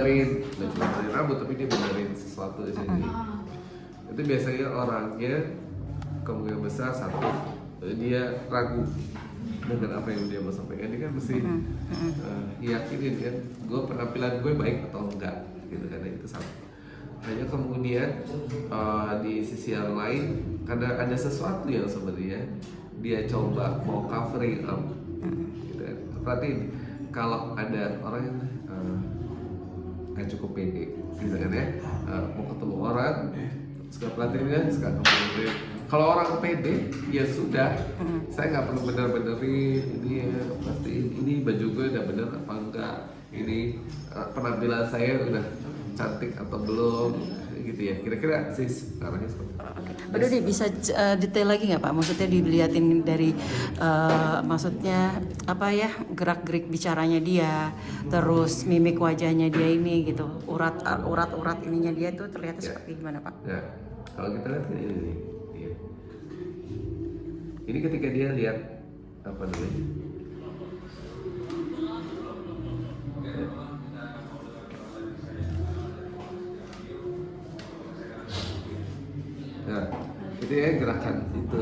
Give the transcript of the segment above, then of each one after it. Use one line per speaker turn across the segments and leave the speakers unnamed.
nggak cuma benerin rambut tapi dia benerin sesuatu jadi itu biasanya orangnya kemungkinan besar satu dia ragu dengan apa yang dia mau sampaikan. Dia kan mesti yakinin kan gue penampilan gue baik atau enggak gitu kan, itu satu. Hanya kemudian di sisi yang lain karena ada sesuatu yang sebenarnya dia coba mau covering up gitu kan. Berarti kalau ada orang yang nggak cukup pede gitu kan ya, mau ketemu orang suka pelatihannya suka ketemu. Kalau orang pede ya sudah, saya nggak perlu bener-benerin ini ya, pasti ini baju gue udah bener apa enggak, ini penampilan saya udah cantik atau belum gitu ya, kira-kira sih arahnya seperti itu.
Aduh deh, bisa detail lagi nggak Pak? Maksudnya dilihatin dari maksudnya apa ya, gerak-gerik bicaranya dia, terus mimik wajahnya dia ini gitu, urat ininya dia tuh terlihat seperti gimana Pak?
Ya, kalau kita lihat ini, ya. Ini ketika dia lihat apa namanya? Nah, itu ya gerakan itu,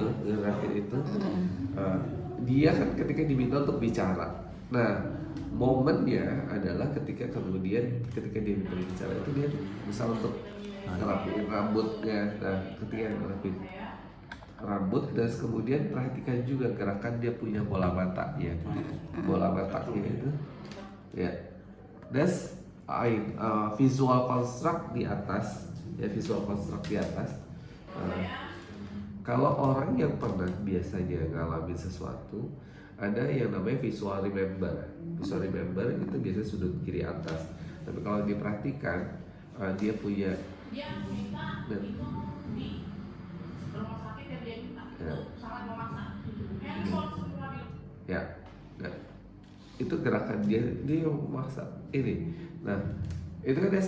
dia kan ketika diminta untuk bicara. Nah, momennya adalah ketika kemudian ketika dia minta bicara itu dia misal untuk ngerapiin rambutnya. Nah, ketika ngerapiin rambut dan kemudian perhatikan juga gerakan dia punya bola mata ya, bola matanya itu ya. Das visual construct di atas ya, visual construct di atas. Kalau orang yang pernah biasanya ngalamin sesuatu, ada yang namanya visual remember. Visual remember itu biasanya sudut kiri atas. Tapi kalau diperhatikan, dia punya ya, itu gerakan dia memaksa ini. Nah, itu kan ada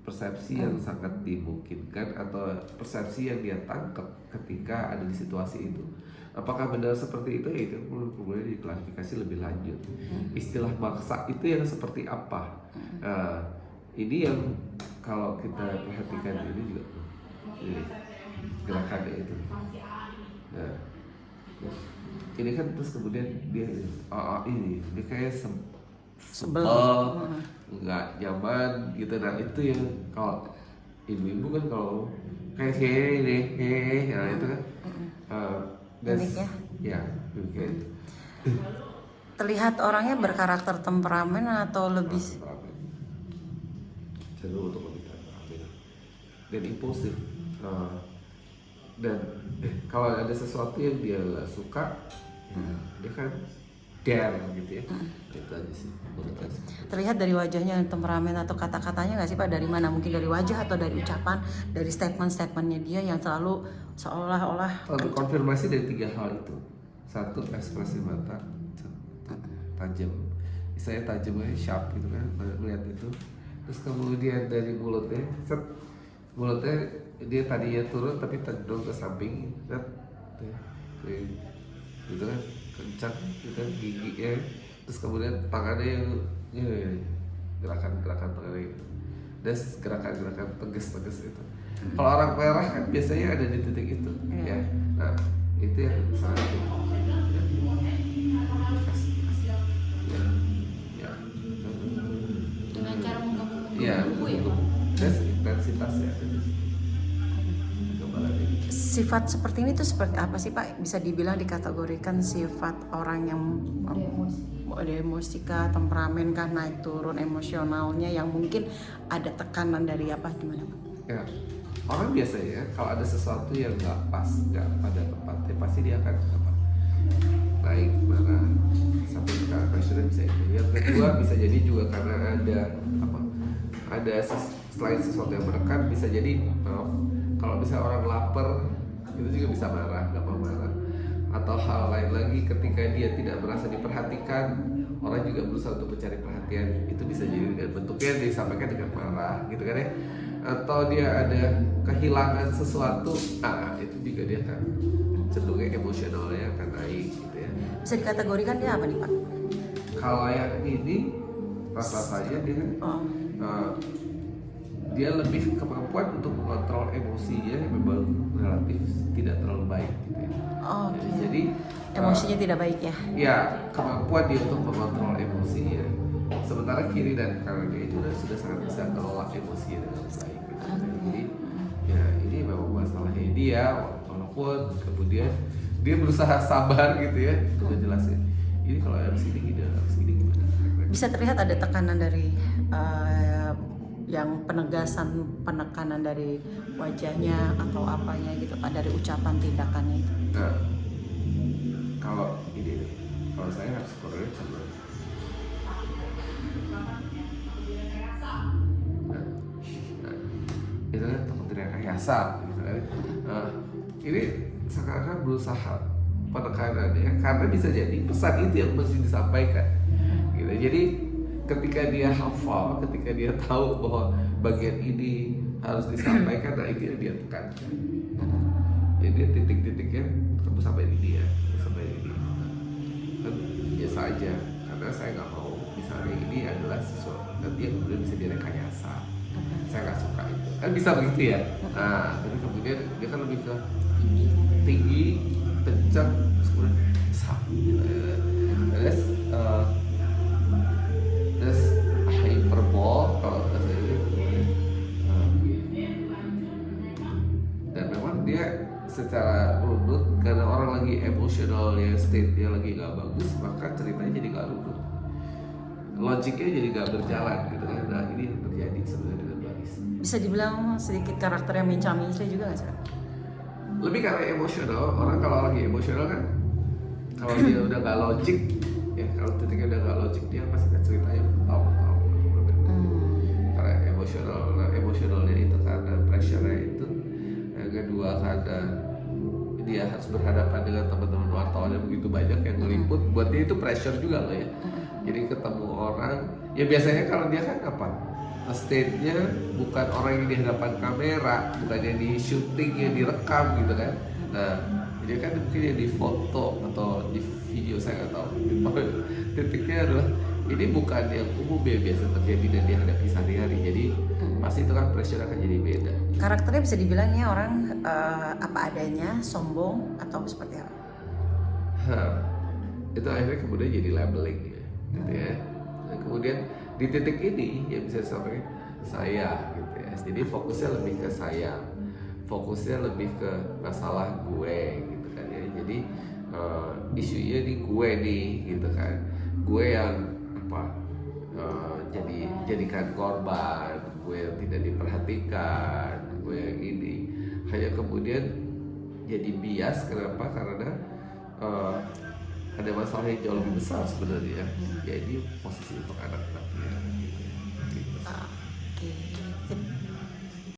persepsi yang sangat dimungkinkan atau persepsi yang dia tangkap ketika ada di situasi itu. Apakah benar seperti itu? Ya itu perlu kemudian diklarifikasi lebih lanjut. Istilah maksa itu yang seperti apa? Ini yang kalau kita perhatikan ini juga ini, gerakannya itu. Nah, ini kan terus kemudian dia ini dia kayak sebel, nggak nyaman gitu. Nah itu yang kalau ibu-ibu kan kalau kayak ini nah itu kan ya kayak itu.
Terlihat orangnya berkarakter temperamen atau lebih
cenderung untuk lebih temperamen dan impulsif. Dan kalau ada sesuatu yang dia nggak suka, dia kan dare gitu ya. Itu aja sih.
Terlihat dari wajahnya temperamen atau kata-katanya nggak sih Pak? Dari mana? Mungkin dari wajah atau dari ucapan, dari statement-statementnya dia yang selalu seolah-olah.
Konfirmasi dari 3 hal itu. 1, ekspresi mata tajam. Saya tajamnya sharp gitu kan, melihat itu. Terus kemudian dari mulutnya, mulutnya dia tadinya turun tapi cenderung ke samping, gitu kan, kencang gitu kan, giginya. Terus kemudian tangannya yang gerakan-gerakan tangannya gitu. Dan gerakan-gerakan tegas-tegas itu. Kalau orang merah kan biasanya ada di titik itu, ya. Nah, itu yang sangat
dengan cara menggabungkan tubuh ya.
Dan intensitas ya.
Sifat seperti ini tuh seperti apa sih Pak? Bisa dibilang dikategorikan sifat orang yang ada emosi kah, temperamen kah, naik turun emosionalnya yang mungkin ada tekanan dari apa, gimana Pak?
Ya, orang biasanya kalau ada sesuatu yang nggak pas, nggak pada tempatnya, pasti dia akan naik marah sampai ke sudah bisa itu. Yang kedua bisa jadi juga karena ada selain sesuatu yang menekan, bisa jadi kalau misalnya orang lapar itu juga bisa marah, gampang marah. Atau hal lain lagi ketika dia tidak merasa diperhatikan, orang juga berusaha untuk mencari perhatian, itu bisa jadi dengan bentuknya disampaikan dengan marah gitu kan ya. Atau dia ada kehilangan sesuatu, itu juga dia akan cenderungnya emosionalnya akan naik gitu ya.
Bisa dikategorikan dia apa nih Pak?
Kalau yang ini rasa-rasanya dia dia lebih kemampuan untuk mengontrol emosinya memang relatif tidak terlalu baik gitu ya.
Oke.
Jadi
Emosinya tidak baik ya.
ya kemampuan dia untuk mengontrol emosinya. Sementara kiri dan kanan dia itu sudah sangat bisa kelola emosinya dengan baik. Gitu. Jadi ya ini memang masalahnya dia, walaupun kemudian dia berusaha sabar gitu ya untuk ngejelasin. Ini kalau harus ini gimana, harus ini gimana.
Bisa terlihat ada tekanan dari yang penekanan dari wajahnya atau apanya gitu Pak, dari ucapan tindakannya itu.
Nah, kalau ini nih, kalau saya harus korelate sama itu kan takut direkayasa gitu kan. Ini sekarang berusaha penekanannya karena bisa jadi pesan itu yang mesti disampaikan gitu. Jadi ketika dia hafal, ketika dia tahu bahwa bagian ini harus disampaikan, nah itu yang dia tekankan. Jadi titik-titiknya kamu sampai di dia, sampai di dia. Kan biasa aja, karena saya nggak mau misalnya ini adalah sesuatu nanti yang kemudian bisa direkayasa. Saya nggak suka itu, kan bisa begitu ya. Nah, tapi kemudian dia kan lebih ke tinggi, kencang, terus kemudian besar. Terus hyperbol kalau bahasa ini. Dan memang dia secara runut karena orang lagi emosionalnya, state-nya lagi nggak bagus, maka ceritanya jadi nggak runut, logiknya jadi nggak berjalan gitu kan. Nah ini yang terjadi sebenarnya dengan Baris.
Bisa dibilang sedikit karakternya minca-minca juga nggak sih?
Lebih karena emosional. Orang kalau lagi emosional kan, kalau dia udah nggak logik ya, kalau titiknya udah nggak logik dia pasti kan ceritanya tahu. Karena emosionalnya itu karena pressure-nya itu. Yang kedua karena dia harus berhadapan dengan teman-teman wartawan yang begitu banyak yang ngeliput, buat dia itu pressure juga loh ya. Jadi ketemu orang, ya biasanya kalau dia kan apa? State-nya bukan orang yang di hadapan kamera, bukan yang di syuting, yang direkam gitu kan. Nah, dia kan mungkin yang di foto atau di video, saya nggak tahu. Titiknya adalah ini bukan yang umum ya biasa terjadi dan dia hadapi sehari-hari. Jadi pasti itu kan pressure akan jadi beda.
Karakternya bisa dibilang ya orang apa adanya, sombong atau seperti apa?
Itu akhirnya kemudian jadi labeling ya, gitu ya. Nah, kemudian di titik ini ya bisa sampai saya gitu ya. Jadi fokusnya lebih ke saya, fokusnya lebih ke masalah gue gitu kan ya. Jadi isunya di gue nih gitu kan, gue yang apa jadikan korban, gue yang tidak diperhatikan, gue yang ini hanya kemudian jadi bias. Kenapa? Karena ada masalah yang jauh lebih besar sebenarnya, yaitu posisi untuk